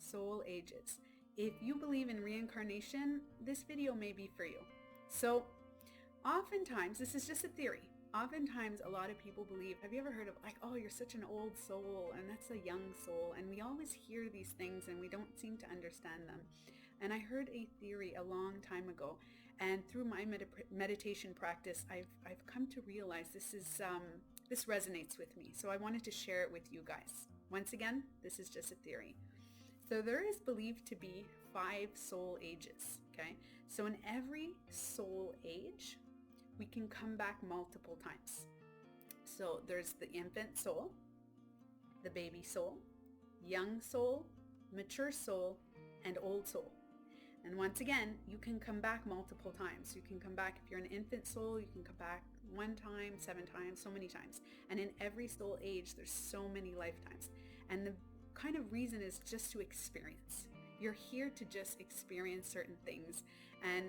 soul ages. If you believe in reincarnation, this video may be for you. So oftentimes, this is just a theory. Oftentimes, a lot of people believe, have you ever heard of like, oh, you're such an old soul and that's a young soul? And we always hear these things and we don't seem to understand them. And I heard a theory a long time ago, and through my meditation practice, I've come to realize this resonates with me. So I wanted to share it with you guys. Once again, this is just a theory. So there is believed to be 5 soul ages, okay? So in every soul age, we can come back multiple times. So there's the infant soul, the baby soul, young soul, mature soul, and old soul. And once again, you can come back multiple times. You can come back, if you're an infant soul, you can come back 1 time, 7 times, so many times. And in every soul age, there's so many lifetimes. And the kind of reason is just to experience. You're here to just experience certain things. And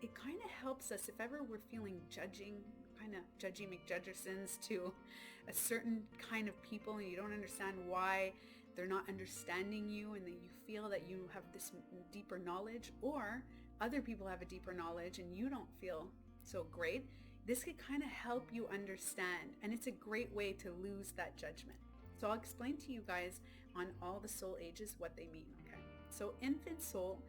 it kind of helps us if ever we're feeling kind of judgy McJudgersons to a certain kind of people and you don't understand why they're not understanding you, and that you feel that you have this deeper knowledge, or other people have a deeper knowledge and you don't feel so great. This could kind of help you understand, and it's a great way to lose that judgment. So I'll explain to you guys on all the soul ages what they mean, okay? So infant soul,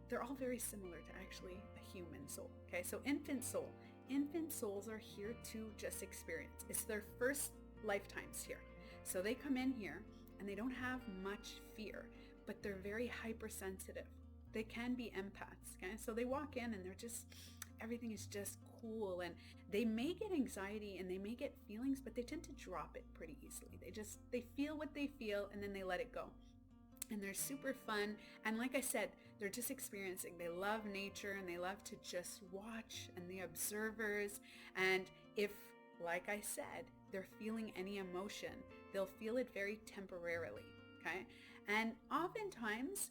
they're all very similar to actually a human soul, okay? So infant souls are here to just experience. It's their first lifetimes here. So they come in here and they don't have much fear, but they're very hypersensitive. They can be empaths, okay? So they walk in and they're just, everything is just cool, and they may get anxiety and they may get feelings, but they tend to drop it pretty easily. They feel what they feel and then they let it go. And they're super fun. And like I said, they're just experiencing. They love nature and they love to just watch and the observers. And if, like I said, they're feeling any emotion, they'll feel it very temporarily. Okay. And oftentimes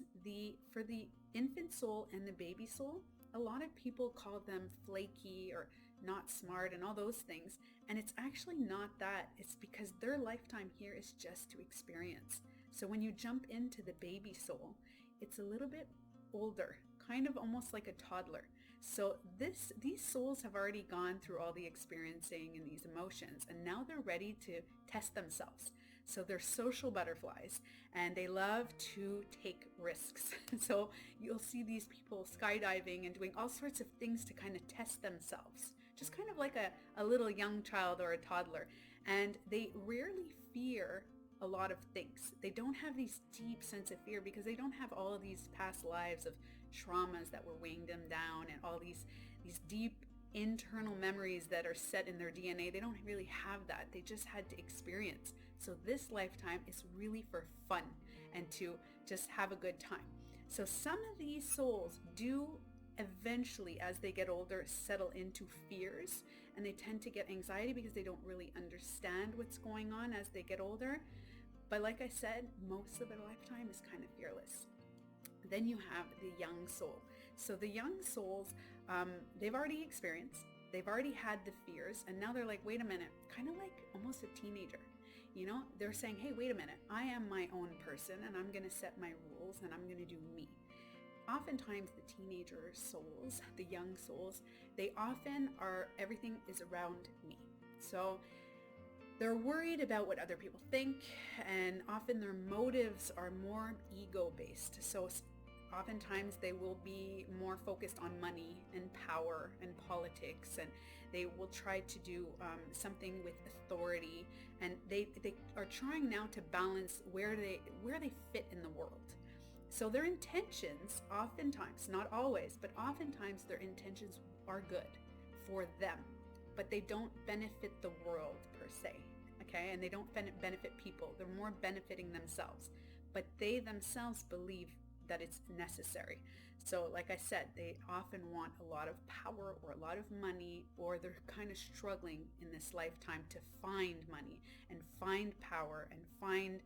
for the infant soul and the baby soul, a lot of people call them flaky or not smart and all those things. And it's actually not that. It's because their lifetime here is just to experience. So when you jump into the baby soul, it's a little bit older, kind of almost like a toddler. So these souls have already gone through all the experiencing and these emotions, and now they're ready to test themselves. So they're social butterflies and they love to take risks. So you'll see these people skydiving and doing all sorts of things to kind of test themselves, just kind of like a little young child or a toddler. And they rarely fear a lot of things. They don't have these deep sense of fear because they don't have all of these past lives of traumas that were weighing them down and all these deep internal memories that are set in their DNA. They don't really have that. They just had to experience. So this lifetime is really for fun and to just have a good time. So some of these souls do eventually, as they get older, settle into fears, and they tend to get anxiety because they don't really understand what's going on as they get older. But like I said, most of their lifetime is kind of fearless. Then you have the young soul. So the young souls, they've already experienced, they've already had the fears, and now they're like, wait a minute, kind of like almost a teenager. You know, they're saying, hey, wait a minute, I am my own person and I'm going to set my rules and I'm going to do me. Oftentimes the teenager souls, the young souls, they often are, everything is around me. So they're worried about what other people think, and often their motives are more ego-based. So oftentimes they will be more focused on money and power and politics, and they will try to do something with authority, and they are trying now to balance where they fit in the world. So their intentions, oftentimes, not always, but oftentimes their intentions are good for them, but they don't benefit the world per se, okay? And they don't benefit people. They're more benefiting themselves, but they themselves believe that it's necessary. So like I said, they often want a lot of power or a lot of money, or they're kind of struggling in this lifetime to find money and find power and find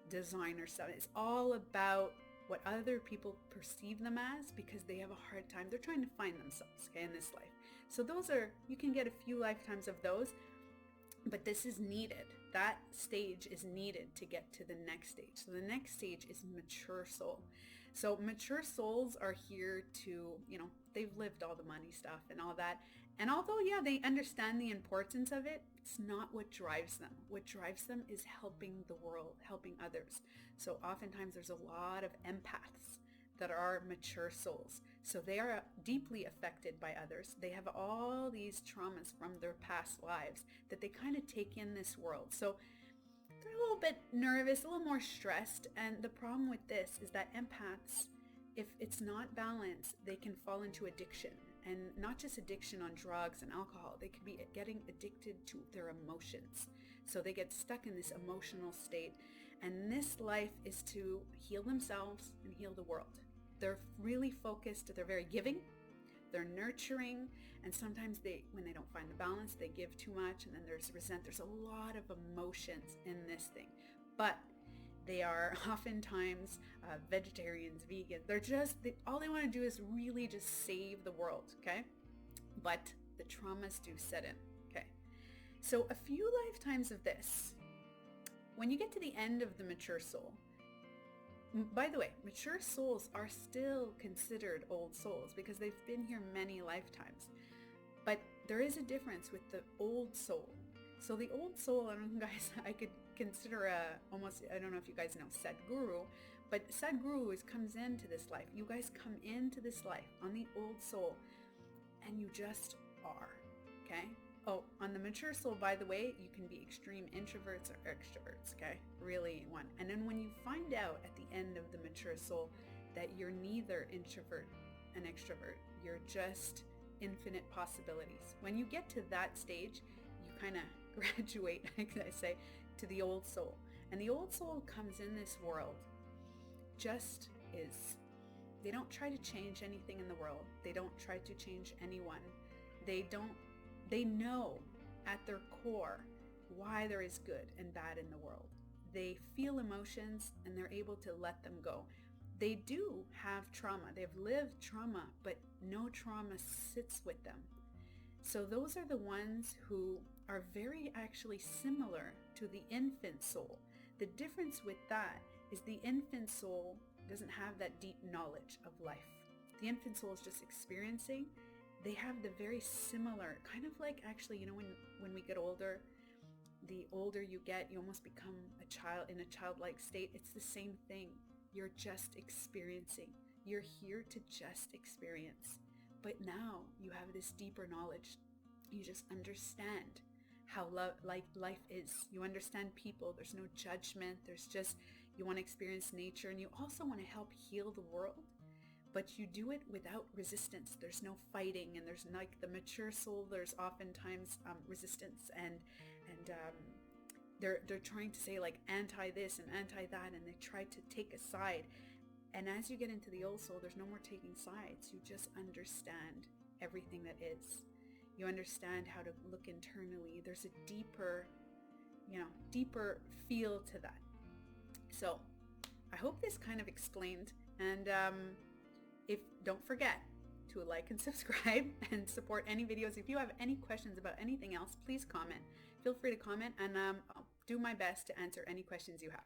designer stuff. It's all about what other people perceive them as, because they have a hard time. They're trying to find themselves, okay, in this life. So those are, you can get a few lifetimes of those, but this is needed. that stage is needed to get to the next stage. So the next stage is mature soul. So mature souls are here to, they've lived all the money stuff and all that. And although, yeah, they understand the importance of it, it's not what drives them. What drives them is helping the world, helping others. So oftentimes there's a lot of empaths that are mature souls. So they are deeply affected by others. They have all these traumas from their past lives that they kind of take in this world. So they're a little bit nervous, a little more stressed. And the problem with this is that empaths, if it's not balanced, they can fall into addiction. And not just addiction on drugs and alcohol. They could be getting addicted to their emotions. So they get stuck in this emotional state. And this life is to heal themselves and heal the world. They're really focused. They're very giving. They're nurturing. And sometimes when they don't find the balance, they give too much. And then there's resent. There's a lot of emotions in this thing. But they are oftentimes vegetarians, vegans. All they want to do is really just save the world, okay? But the traumas do set in, okay? So a few lifetimes of this, when you get to the end of the mature soul, by the way, mature souls are still considered old souls because they've been here many lifetimes. But there is a difference with the old soul. So the old soul, I don't know, guys, I could consider almost, I don't know if you guys know Sadhguru, but Sadhguru comes into this life. You guys come into this life on the old soul and you just are, okay? Oh, on the mature soul, by the way, you can be extreme introverts or extroverts, okay? Really one. And then when you find out at the end of the mature soul that you're neither introvert and extrovert, you're just infinite possibilities. When you get to that stage, you kind of graduate, like I say, to the old soul. And the old soul comes in this world, just is. They don't try to change anything in the world. They don't try to change anyone. They know at their core why there is good and bad in the world. They feel emotions and they're able to let them go. They do have trauma. They've lived trauma, but no trauma sits with them. So those are the ones who are very actually similar to the infant soul. The difference with that is the infant soul doesn't have that deep knowledge of life. The infant soul is just experiencing. They have the very similar, kind of like actually, when we get older, the older you get, you almost become a child in a childlike state. It's the same thing. You're just experiencing. You're here to just experience. But now you have this deeper knowledge. You just understand how life is. You understand people. There's no judgment. There's just, you want to experience nature, and you also want to help heal the world, but you do it without resistance. There's no fighting, and there's like the mature soul, there's oftentimes resistance, and they're trying to say like anti this and anti that, and they try to take a side. And as you get into the old soul, there's no more taking sides. You just understand everything that is. You understand how to look internally. There's a deeper feel to that. So I hope this kind of explained. And don't forget to like and subscribe and support any videos. If you have any questions about anything else, please comment. Feel free to comment, and I'll do my best to answer any questions you have.